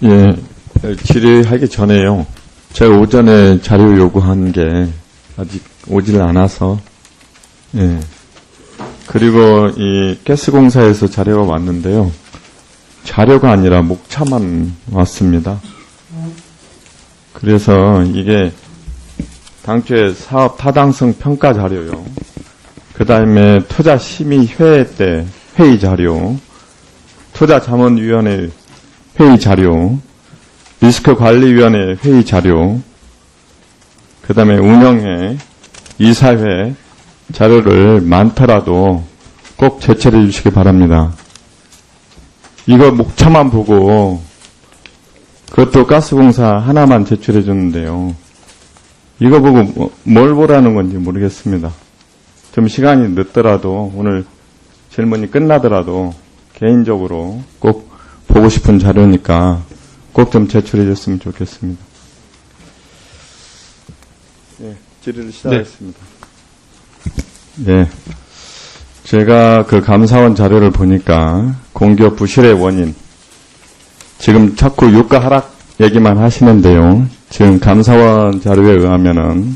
예, 질의하기 전에요. 제가 오전에 자료 요구한 게 아직 오질 않아서, 예. 그리고 이 가스공사에서 자료가 왔는데요. 자료가 아니라 목차만 왔습니다. 그래서 이게 당초에 사업 타당성 평가 자료요. 그 다음에 투자심의회 때 회의 자료, 투자자문위원회 회의 자료, 리스크관리위원회 회의 자료, 그 다음에 운영회, 이사회 자료를 많더라도 꼭 제출해 주시기 바랍니다. 이거 목차만 보고 그것도 가스공사 하나만 제출해 줬는데요. 이거 보고 뭘 보라는 건지 모르겠습니다. 좀 시간이 늦더라도 오늘 질문이 끝나더라도 개인적으로 꼭 보고 싶은 자료니까 꼭 좀 제출해 줬으면 좋겠습니다. 예, 질의를 시작하겠습니다. 네. 제가 그 감사원 자료를 보니까 공기업 부실의 원인, 지금 자꾸 유가 하락 얘기만 하시는데요. 지금 감사원 자료에 의하면은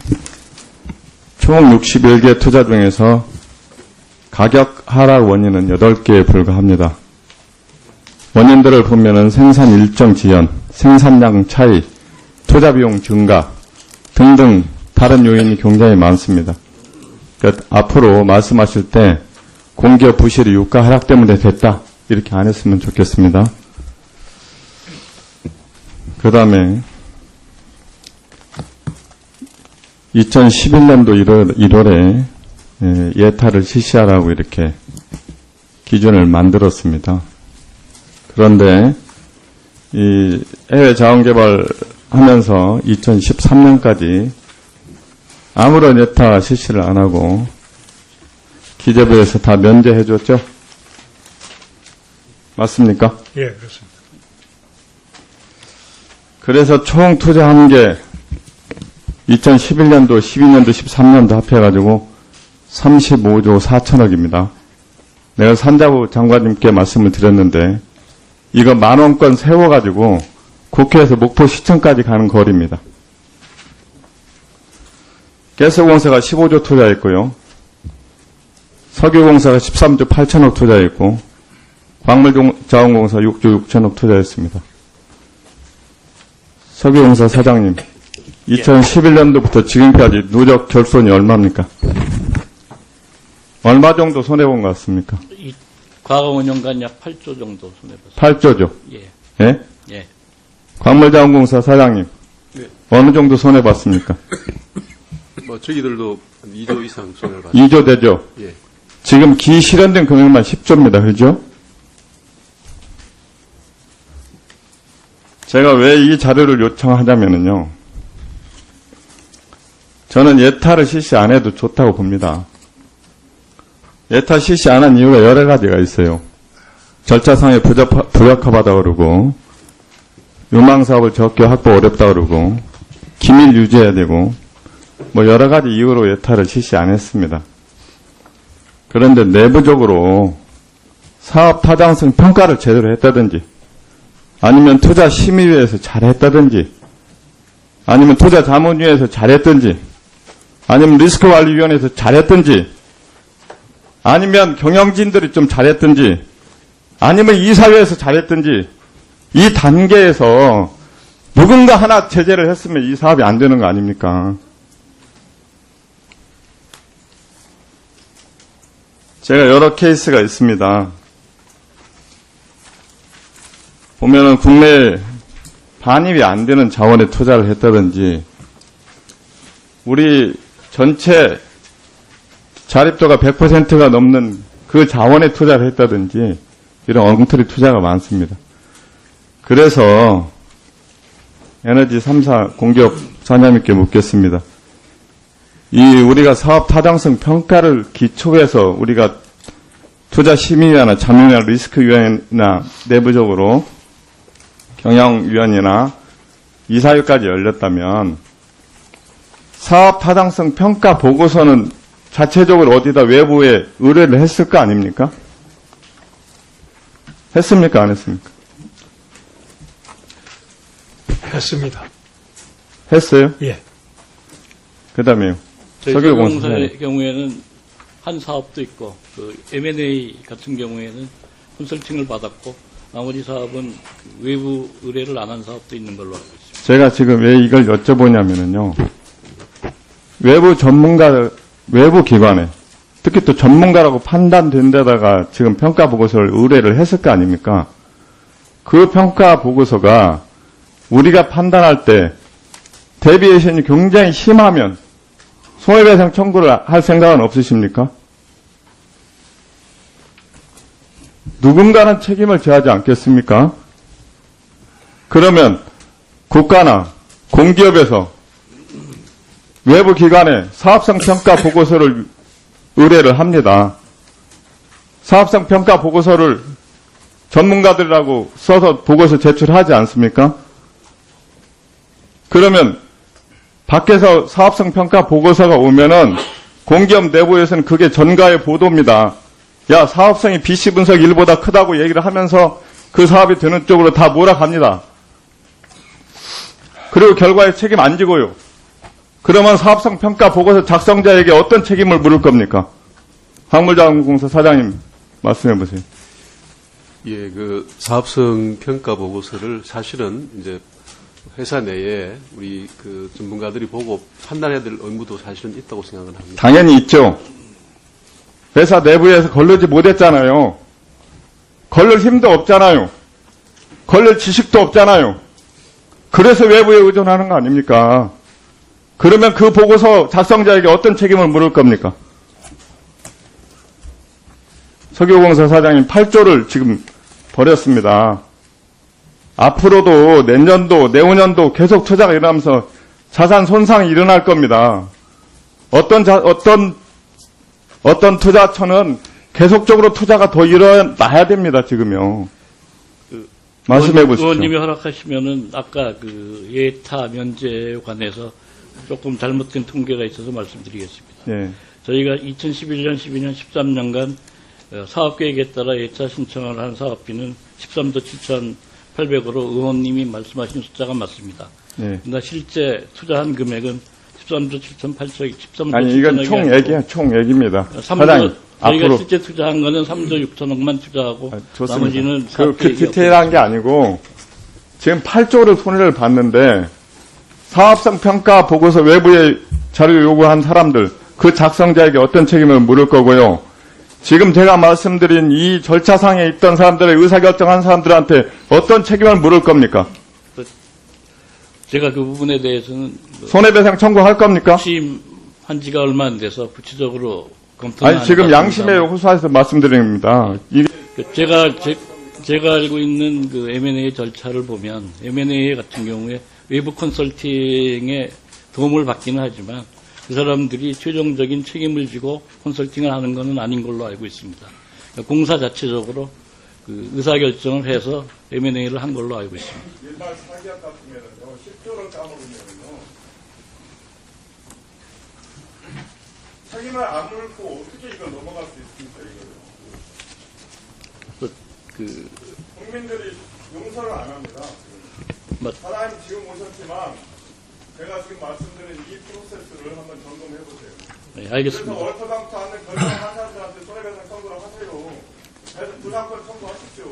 총 61개 투자 중에서 가격 하락 원인은 8개에 불과합니다. 원인들을 보면은 생산 일정 지연, 생산량 차이, 투자 비용 증가 등등 다른 요인이 굉장히 많습니다. 그러니까 앞으로 말씀하실 때 공기업 부실이 유가 하락 때문에 됐다 이렇게 안 했으면 좋겠습니다. 그 다음에 2011년도 1월에 예타를 실시하라고 이렇게 기준을 만들었습니다. 그런데 이 해외 자원개발 하면서 2013년까지 아무런 예타 실시를 안 하고 기재부에서 다 면제해 줬죠? 맞습니까? 예, 그렇습니다. 그래서 총 투자한 게 2011년도, 12년도, 13년도 합해가지고 35조 4천억입니다. 내가 산자부 장관님께 말씀을 드렸는데 이거 10,000원권 세워가지고 국회에서 목포시청까지 가는 거리입니다. 가스공사가 15조 투자했고요. 석유공사가 13조 8천억 투자했고 광물자원공사 6조 6천억 투자했습니다. 석유공사 사장님, 2011년도부터 지금까지 누적 결손이 얼마입니까? 얼마 정도 손해본 것 같습니까? 과거 5년간 약 8조 정도 손해봤습니다. 8조죠? 예. 예? 예. 광물자원공사 사장님, 네. 어느 정도 손해봤습니까? 뭐 저희들도 2조 이상 손해를 봤습니다. 2조 되죠? 예. 지금 기 실현된 금액만 10조입니다. 그죠? 제가 왜 이 자료를 요청하자면요. 저는 예타를 실시 안 해도 좋다고 봅니다. 예타 실시 안 한 이유가 여러 가지가 있어요. 절차상에 부적합하다 그러고, 유망사업을 적게 확보 어렵다 그러고, 기밀 유지해야 되고, 뭐 여러 가지 이유로 예타를 실시 안 했습니다. 그런데 내부적으로 사업 타당성 평가를 제대로 했다든지, 아니면 투자심의위에서 잘했다든지, 아니면 투자자문위에서 잘했든지, 아니면 리스크관리위원회에서 잘했든지, 아니면 경영진들이 좀 잘했든지, 아니면 이사회에서 잘했든지, 이 단계에서 누군가 하나 제재를 했으면 이 사업이 안 되는 거 아닙니까? 제가 여러 케이스가 있습니다. 보면은 국내에 반입이 안 되는 자원에 투자를 했다든지, 우리 전체 자립도가 100%가 넘는 그 자원에 투자를 했다든지, 이런 엉터리 투자가 많습니다. 그래서 에너지 3사 공기업 사장님께 묻겠습니다. 우리가 사업 타당성 평가를 기초해서 우리가 투자심의위나 자문위나 리스크위원회나 내부적으로 경영위원회나 이사회까지 열렸다면 사업 타당성 평가 보고서는 자체적으로 어디다 외부에 의뢰를 했을 거 아닙니까? 했습니까? 안 했습니까? 했습니다. 했어요? 예. 그 다음에요. 저희 석유공사의 석유공사의 경우에는 한 사업도 있고 그 M&A 같은 경우에는 컨설팅을 받았고 나머지 사업은 그 외부 의뢰를 안 한 사업도 있는 걸로 알고 있습니다. 제가 지금 왜 이걸 여쭤보냐면요. 외부 전문가, 외부 기관에, 특히 또 전문가라고 판단된 데다가 지금 평가 보고서를 의뢰를 했을 거 아닙니까? 그 평가 보고서가 우리가 판단할 때 데비에이션이 굉장히 심하면 손해배상 청구를 할 생각은 없으십니까? 누군가는 책임을 져야지 않겠습니까? 그러면 국가나 공기업에서 외부 기관에 사업성 평가 보고서를 의뢰를 합니다. 사업성 평가 보고서를 전문가들이라고 써서 보고서 제출하지 않습니까? 그러면 밖에서 사업성 평가 보고서가 오면은 공기업 내부에서는 그게 전가의 보도입니다. 야, 사업성이 BC 분석 1보다 크다고 얘기를 하면서 그 사업이 되는 쪽으로 다 몰아갑니다. 그리고 결과에 책임 안 지고요. 그러면 사업성 평가 보고서 작성자에게 어떤 책임을 물을 겁니까? 화물자원공사 사장님 말씀해 보세요. 예, 그 사업성 평가 보고서를 사실은 이제 회사 내에 우리 그 전문가들이 보고 판단해야 될 의무도 사실은 있다고 생각을 합니다. 당연히 있죠. 회사 내부에서 걸르지 못했잖아요. 걸를 힘도 없잖아요. 걸릴 지식도 없잖아요. 그래서 외부에 의존하는 거 아닙니까? 그러면 그 보고서 작성자에게 어떤 책임을 물을 겁니까? 석유공사 사장님 8조를 지금 버렸습니다. 앞으로도 내년도, 내후년도 계속 투자가 일어나면서 자산 손상이 일어날 겁니다. 어떤 투자처는 계속적으로 투자가 더 일어나야 됩니다, 지금요. 말씀해 보시죠. 의원님이 허락하시면은 아까 그 예타 면제에 관해서 조금 잘못된 통계가 있어서 말씀드리겠습니다. 예. 저희가 2011년, 12년, 13년간 사업계획에 따라 예차 신청을 한 사업비는 13조 7,800으로 의원님이 말씀하신 숫자가 맞습니다. 예. 그러나 실제 투자한 금액은 13조 7,800, 13조 아니, 이건 총 얘기야, 총 얘기입니다. 3조, 사장님, 저희가 앞으로. 실제 투자한 거는 3조 6천억만 투자하고 좋습니다. 나머지는 그 사업계획이 디테일한 게 아니고, 지금 8조를 손해를 봤는데, 사업성 평가 보고서 외부에 자료 요구한 사람들, 그 작성자에게 어떤 책임을 물을 거고요. 지금 제가 말씀드린 이 절차상에 있던 사람들의 의사결정한 사람들한테 어떤 책임을 물을 겁니까? 제가 그 부분에 대해서는 손해배상 청구할 겁니까? 취임한 지가 얼마 안 돼서 구체적으로 검토는 아니, 지금 양심에 호소해서 말씀드립니다. 이게 제가 알고 있는 그 M&A 절차를 보면 M&A 같은 경우에 외부 컨설팅에 도움을 받기는 하지만 그 사람들이 최종적인 책임을 지고 컨설팅을 하는 것은 아닌 걸로 알고 있습니다. 공사 자체적으로 그 의사결정을 해서 M&A를 한 걸로 알고 있습니다. 일반 사기업 같으면은요, 10조를 까먹으면은요, 책임을 안 물고 어떻게 이걸 넘어갈 수 있습니까, 이거요? 국민들이 용서를 안 합니다. 사장님 지금 오셨지만, 제가 지금 말씀드린 이 프로세스를 한번 점검해 보세요. 네, 알겠습니다. 그래서 얼토당토 않는 결정한 사람들한테 손해배상 청구를 하세요. 그래서 불상권 청구하십시오.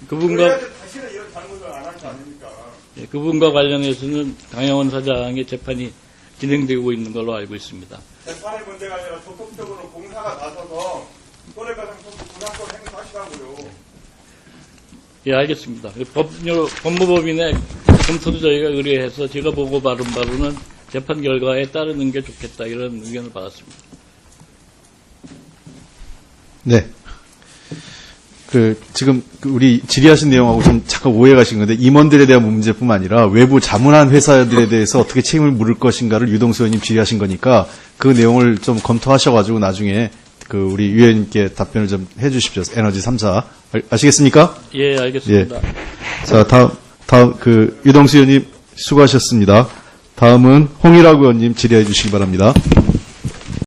그래야지 다시는 이런 잘못을 안 할 거 아닙니까? 예, 그분과 관련해서는 강영원 사장의 재판이 진행되고 있는 걸로 알고 있습니다. 재판의 문제가 아니라 적극적으로 공사가 나서서 손해배상 청구 불상권 행사하시라고요. 예, 알겠습니다. 법무법인의 검토도 저희가 의뢰해서 제가 보고 받은 바로는 재판 결과에 따르는 게 좋겠다 이런 의견을 받았습니다. 네. 지금 우리 질의하신 내용하고 좀 잠깐 오해가 신 건데 임원들에 대한 문제뿐만 아니라 외부 자문한 회사들에 대해서 어떻게 책임을 물을 것인가를 유동수 의원님 질의하신 거니까 그 내용을 좀 검토하셔가지고 나중에 우리 위원님께 답변을 좀 해주십시오. 에너지 3사. 아시겠습니까? 예, 알겠습니다. 예. 자, 다음, 유동수 의원님 수고하셨습니다. 다음은 홍일학 의원님 질의해 주시기 바랍니다.